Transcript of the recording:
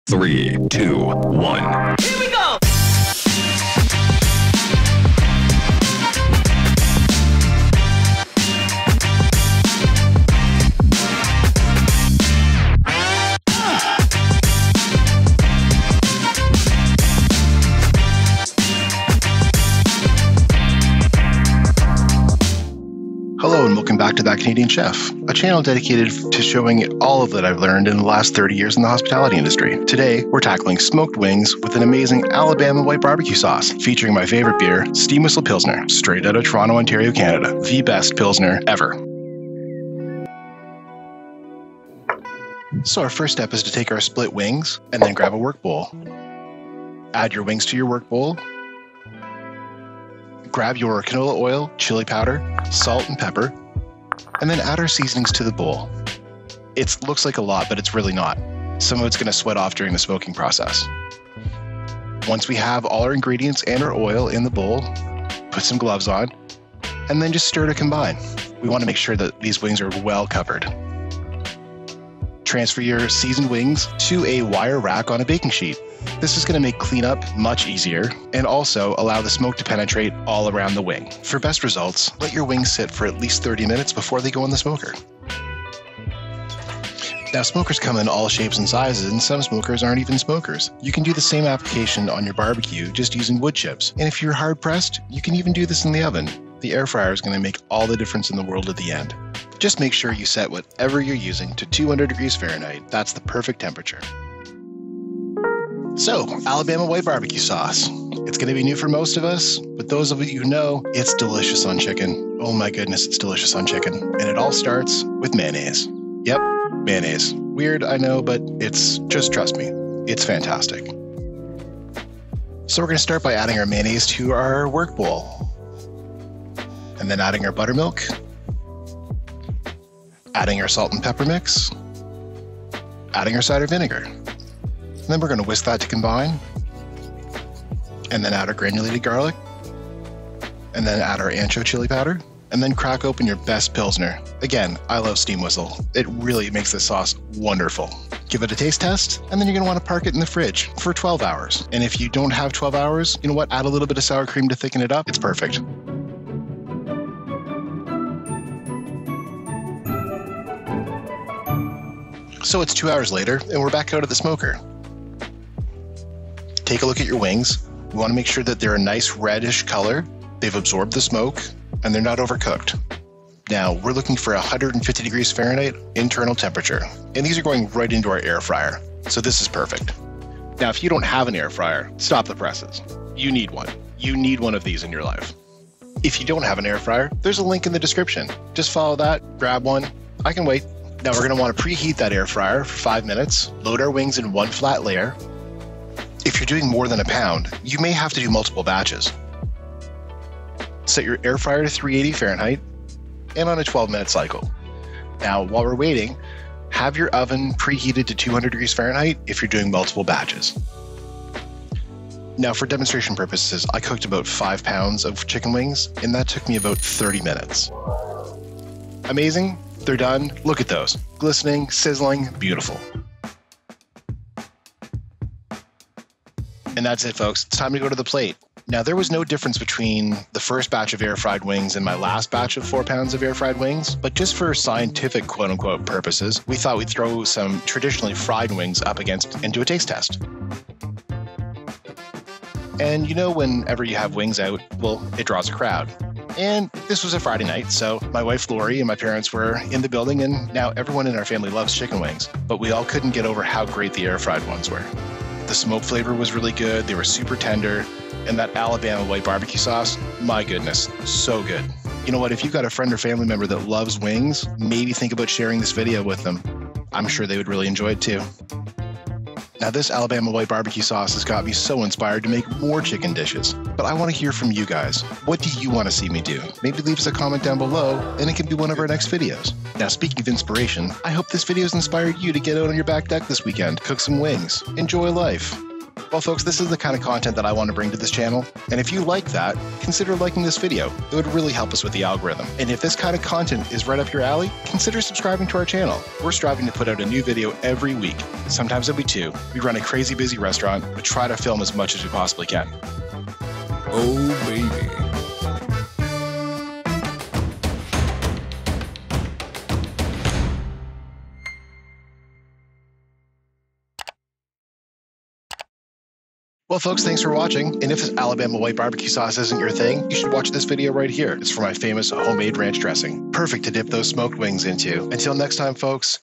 3, 2, 1. Here we go! Hello and welcome back to That Canadian Chef, a channel dedicated to showing all of that I've learned in the last 30 years in the hospitality industry. Today, we're tackling smoked wings with an amazing Alabama White BBQ sauce, featuring my favorite beer, Steam Whistle Pilsner, straight out of Toronto, Ontario, Canada. The best Pilsner ever. So our first step is to take our split wings and then grab a work bowl. Add your wings to your work bowl. Grab your canola oil, chili powder, salt, and pepper, and then add our seasonings to the bowl. It looks like a lot, but it's really not. Some of it's going to sweat off during the smoking process. Once we have all our ingredients and our oil in the bowl, put some gloves on, and then just stir to combine. We want to make sure that these wings are well covered. Transfer your seasoned wings to a wire rack on a baking sheet. This is going to make cleanup much easier and also allow the smoke to penetrate all around the wing. For best results, let your wings sit for at least 30 minutes before they go in the smoker. Now, smokers come in all shapes and sizes, and some smokers aren't even smokers. You can do the same application on your barbecue just using wood chips. And if you're hard pressed, you can even do this in the oven. The air fryer is going to make all the difference in the world at the end. Just make sure you set whatever you're using to 200 degrees Fahrenheit. That's the perfect temperature. So, Alabama White BBQ sauce. It's going to be new for most of us, but those of you who know, it's delicious on chicken. Oh my goodness, it's delicious on chicken. And it all starts with mayonnaise. Yep, mayonnaise. Weird, I know, but just trust me, it's fantastic. So we're going to start by adding our mayonnaise to our work bowl. And then adding our buttermilk. Adding our salt and pepper mix. Adding our cider vinegar. And then we're going to whisk that to combine, and then add our granulated garlic, and then add our ancho chili powder, and then crack open your best Pilsner. Again, I love Steam Whistle. It really makes this sauce wonderful. Give it a taste test, and then you're going to want to park it in the fridge for 12 hours. And if you don't have 12 hours, you know what? Add a little bit of sour cream to thicken it up. It's perfect. So it's 2 hours later, and we're back out of the smoker. Take a look at your wings. We want to make sure that they're a nice reddish color. They've absorbed the smoke and they're not overcooked. Now we're looking for 150 degrees Fahrenheit internal temperature. And these are going right into our air fryer. So this is perfect. Now, if you don't have an air fryer, stop the presses. You need one. You need one of these in your life. If you don't have an air fryer, there's a link in the description. Just follow that, grab one. I can wait. Now we're going to want to preheat that air fryer for 5 minutes, load our wings in one flat layer. If you're doing more than a pound, you may have to do multiple batches. Set your air fryer to 380 Fahrenheit and on a 12-minute cycle. Now, while we're waiting, have your oven preheated to 200 degrees Fahrenheit if you're doing multiple batches. Now, for demonstration purposes, I cooked about 5 pounds of chicken wings, and that took me about 30 minutes. Amazing. They're done. Look at those. Glistening, sizzling, beautiful. And that's it, folks. It's time to go to the plate. Now, there was no difference between the first batch of air-fried wings and my last batch of 4 pounds of air-fried wings, but just for scientific quote-unquote purposes, we thought we'd throw some traditionally fried wings up against and do a taste test. And you know, whenever you have wings out, well, it draws a crowd. And this was a Friday night, so my wife Lori and my parents were in the building, and now everyone in our family loves chicken wings, but we all couldn't get over how great the air-fried ones were. The smoke flavor was really good, they were super tender, and that Alabama White BBQ sauce, my goodness, so good. You know what, if you've got a friend or family member that loves wings, maybe think about sharing this video with them. I'm sure they would really enjoy it too. Now, this Alabama White BBQ sauce has got me so inspired to make more chicken dishes. But I want to hear from you guys. What do you want to see me do? Maybe leave us a comment down below, and it can be one of our next videos. Now, speaking of inspiration, I hope this video has inspired you to get out on your back deck this weekend, cook some wings, enjoy life. Well, folks, this is the kind of content that I want to bring to this channel. And if you like that, consider liking this video. It would really help us with the algorithm. And if this kind of content is right up your alley, consider subscribing to our channel. We're striving to put out a new video every week. Sometimes it'll be 2. We run a crazy busy restaurant, but try to film as much as we possibly can. Oh, baby. Well, folks, thanks for watching. And if Alabama White BBQ sauce isn't your thing, you should watch this video right here. It's for my famous homemade ranch dressing. Perfect to dip those smoked wings into. Until next time, folks,